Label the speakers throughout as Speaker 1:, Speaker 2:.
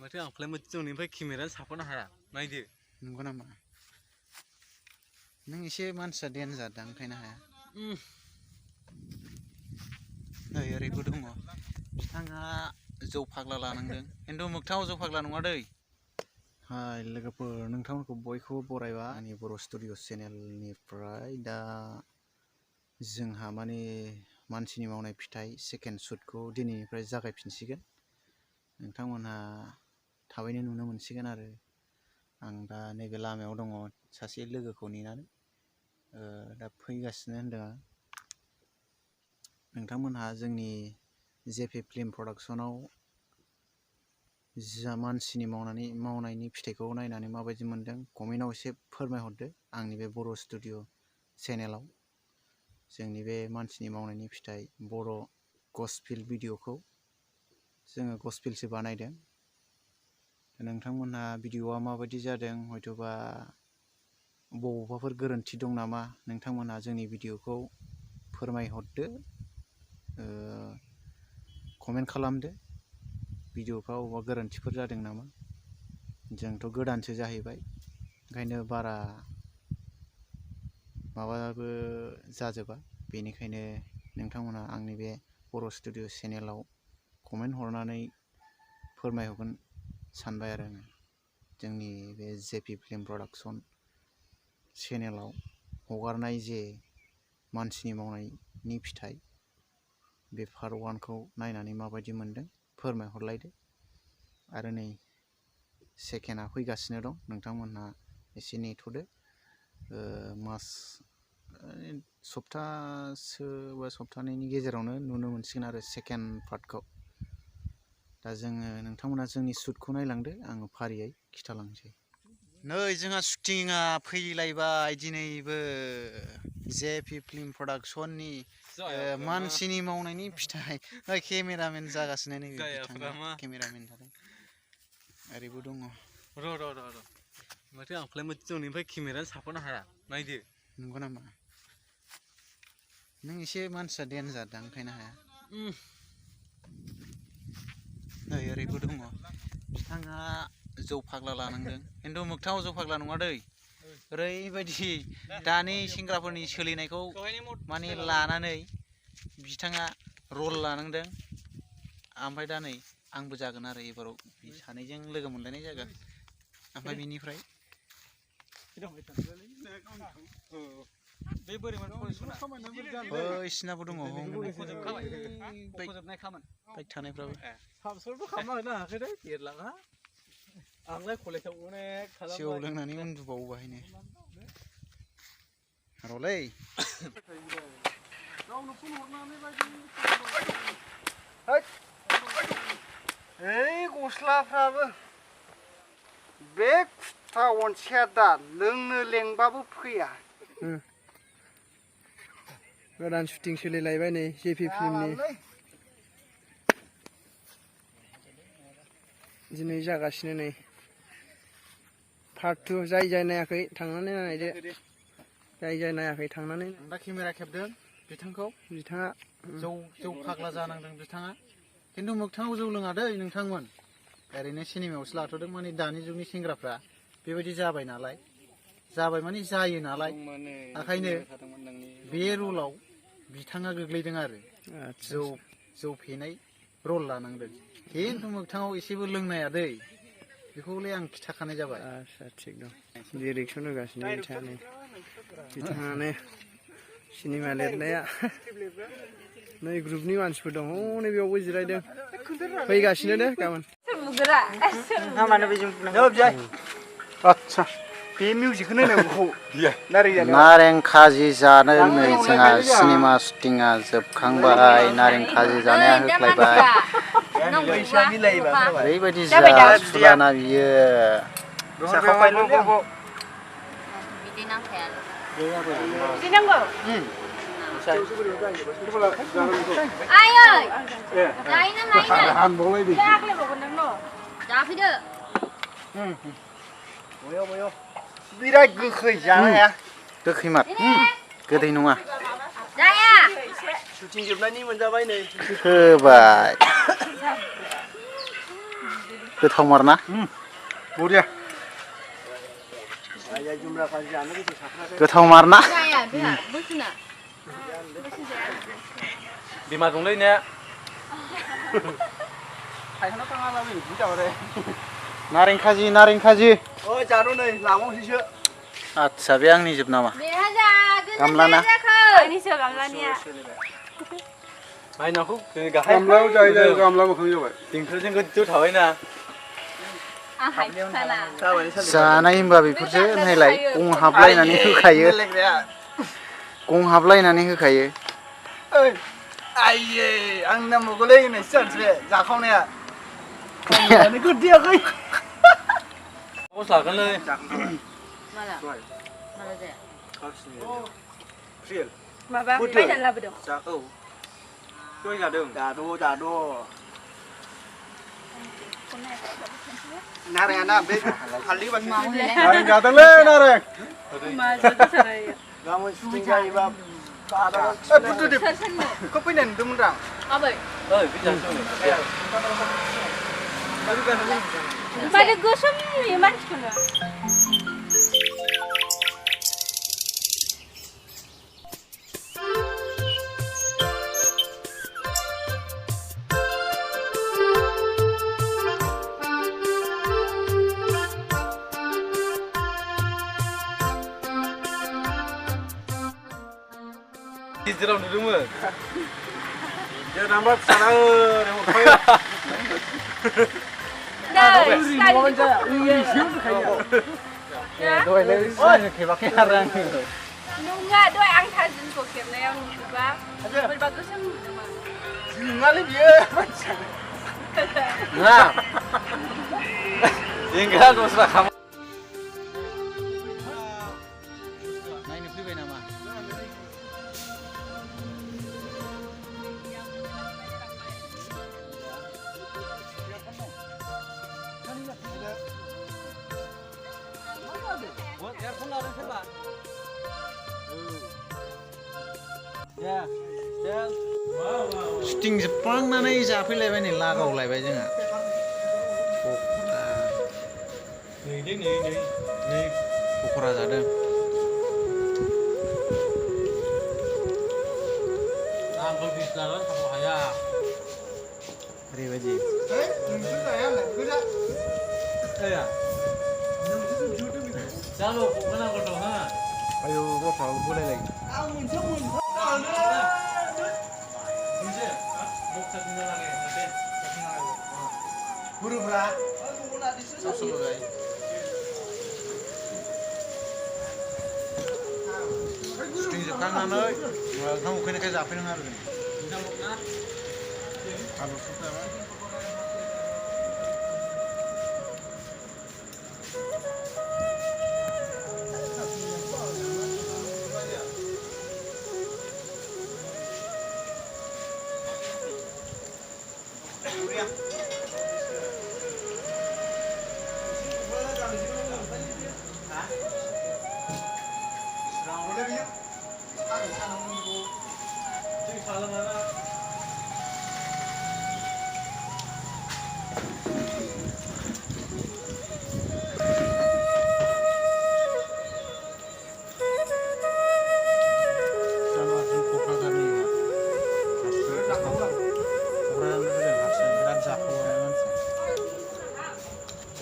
Speaker 1: माथो आंफ्राय मोजांनिफ्राय केमेरा साफानो हाया नायदो
Speaker 2: नंगौ नामा नों एसे मानसिया डेन्जार दां ओंखायनो हाया नै ओरैबो दङ बिथाङा जौ फाग्ला लानांदों खिन्थु मोगथाङाव जौ फाग्ला नङा दै हाय लोगोफोर नोंथांमोनखौ बयखौबो बरायबा आंनि बर' स्टुडिअ चेनेलनिफ्राय दा जोंहा माने मानसिनि मावनाय फिथाइ सेकेन्ड शुटखौ दिनैनिफ्राय जागायफिनसिगोन नोंथांमोनहा थाबैनो नुनो मोनसिगोन आरो आं दा नैबे लामायाव दङ सासे लोगोखौ नेनानै दा फैगासिनो होनदों नोंथांमोनहा जोंनि जेपि फिल्म प्रडाक्सनाव जा मानसिनि मावनायनि फिथाइखौ नायनानै माबायदि मोनदों कमेन्टआव एसे फोरमायहरदो आंनि बे बर' स्टुडिअ चेनेलाव जोंनि बे मानसिनि मावनायनि फिथाइ बर' गस्पेल भिडिअखौ जोङो गस्पेलसो बानायदों नोंथांमोनहा भिडिअआ माबायदि जादों हयथ'बा बबावबाफोर गोरोन्थि दं नामा नोंथांमोनहा जोंनि भिडिअखौ फोरमायहरदो कमेन्ट खालामदो भिडिअफ्राव बबेबा गोरोन्थिफोर जादों नामा जोंथ' गोदानसो जाहैबाय ओंखायनो बारा माबाबो जाजोबा बेनिखायनो नोंथांमोनहा आंनि बे बर' स्टुडिअ चेनेलाव कमेन्ट हरनानै फोरमायहरगोन सानबाय आरो आङो जोंनि बे जेपि फिल्म प्रडाक्सन चेनेलाव हगारनाय जे मानसिनि मावनायनि फिथाइ बे पार्ट 1खौ नायनानै माबायदि मोनदों फोरमायहरलायदो आरो नै सेकेन्डआ फैगासिनो दं नोंथांमोनहा एसे नेथ'दो मास सप्तासे बा सप्तानैनि गेजेरावनो नुनो मोनसिगोन आरो सेकेन्ड पार्टखौ दा जोङो नोंथांमोना जोंनि शुटखौ नायलांदो आङो फारियै खिथालांसै नै जोंहा शुटिंआ फैलायबाय दिनैबो जेपि फिल्म प्रडाक्सननि मानसिनि मावनायनि फिथाइ केमेरामेन जागासिनो नै बिथाङा केमेरामेन जादों ओरैबो दङ
Speaker 1: र' माथो आंफ्राय मोजांनिफ्राय केमेरा साफानो हाया नायदो
Speaker 2: नंगौ नामा नों एसे मानसिया डेन्जार दां ओंखायनो हाया नै ओरैबो दङ बिथाङा जौ फाग्ला लानांदों खिन्थु मोगथाङाव जौ फाग्ला नङा दै ओरैबायदि दानि सेंग्राफोरनि सोलिनायखौ माने लानानै बिथाङा रल लानांदों ओमफ्राय दा नै आंबो जागोन आरो एबाराव सानैजों लोगो मोनलायनाय जागोन ओमफ्राय बिनिफ्राय बैसिनाबो दङ बाइक थानायफ्राबो जौ लोंनानै उन्दुबावो बाहायनो रलै
Speaker 3: ओइ गस्लाफ्राबो बे कुर्ता अनसेया दा लोंनो लेंबाबो फैया
Speaker 4: गोदान शुटिं सोलिलायबाय नै जेपि फिल्मनि दिनै जागासिनो नै पार्ट 2 जाय नायाखै थांनानै नायदो जाय नायाखै थांनानै
Speaker 2: दा केमेरा खेबदों बिथाङा जौ फाग्ला जानांदों बिथाङा खिन्थु मोगथाङाव जौ लोङा दै नोंथांमोन ओरैनो सिनेमायावसो लाथ'दों माने दानि जुगनि सेंग्राफ्रा बेबायदि जाबाय नालाय माने जायो नालाय ओंखायनो बे रलाव बिथाङा गोग्लैदों आरो जौ फेनाय रल लानांदों खिन्थु मोगथाङाव एसेबो लोंनाया दै बेखौलाय आं खिथाखानाय जाबाय
Speaker 4: आच्छा थिग दं डिरेक्सन होगासिनो बिथाङानो सिनेमा लिरनाया नै ग्रुपनि मानसिफोर दं हनै बेयावबो जिरायदों फैगासिनो दे गाबोन
Speaker 3: आच्छा बे मिउजिकखौनो होनांगौ
Speaker 2: नारें खाजि जानो नै जोंहा सिनेमा शुटिंआ जोबखांबाय नारें खाजि जानाया होख्लायबाय ओरैबायदि जासुलाना बियो
Speaker 3: बिराद गोखै जानो हाया
Speaker 2: गोखैमार गोदै नङा
Speaker 3: शुटिं जोबनायनि मोनजाबाय नै
Speaker 2: होबाय गोथावमारना
Speaker 3: बरिया
Speaker 2: गोथावमारना
Speaker 1: बिमा दंलै ने
Speaker 2: नारें खाजि
Speaker 3: जानो नै लाबावसैसो
Speaker 2: आदसा बे आंनि जोब नामा गामलाना
Speaker 1: बायनांगौ गाहाय
Speaker 3: गामलायाव जायो गामला मोखां जाबाय
Speaker 1: दिंखोजों गोजौ थाबायना
Speaker 2: जानाय होनबा बेफोरसो नायलाय गं हाबलायनानै होखायो
Speaker 3: आइये आं नांबावगौलै होननायसो जानोसै जाखावनाया खावनायानो गोदैयाखै
Speaker 1: बस लागोनलै
Speaker 5: माबा बायनानै लाबोदों
Speaker 3: औ दय जादों जाद' नारेंआना बे हालदै बासो नारें जादोंलै नारें गाबोन सुटिं जायोबा खौ फैनाय नुदोंमोन आं
Speaker 5: माने गोसोम नुयो मानसिखौनो
Speaker 1: गेजेराव नुदोंमोन
Speaker 3: नाम्बार फिसाना ओरै हरफायो
Speaker 5: नङा दहाय आं थाजिमखौ खेबनायाव नुबा बोरैबा गोसोम नुदोंमोन
Speaker 3: नङालै बियो
Speaker 1: नङा इंगा दस्रा खामानि
Speaker 2: नायनो फैबाय नामा शुटिं जोबखांनानै जाफैलायबाय नै लागावलायबाय जोंहा नै पकरा जादों
Speaker 1: आंबो बिस लानानै थांनो हाया
Speaker 2: ओरैबायदि
Speaker 3: नोंसोर जाया होनलाय गोजा
Speaker 1: जानो गनांगौ दं हा
Speaker 2: आयौ गथ'आबो बोलायलायो
Speaker 3: आं मोनसे बुरुब्रा
Speaker 2: शुटिं जोबखांनानै ओंखाम उखैनायखाय जाफैदों आरो आलु सब जाबाय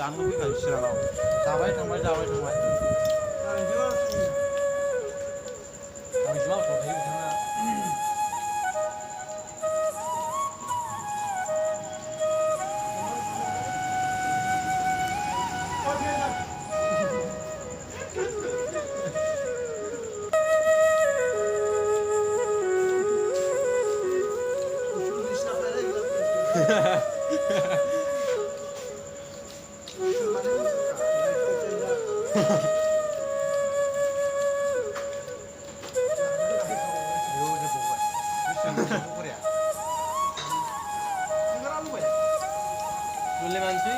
Speaker 2: जानो फैखायो सिराङाव जाबाय थांबाय
Speaker 1: Boleh bantu?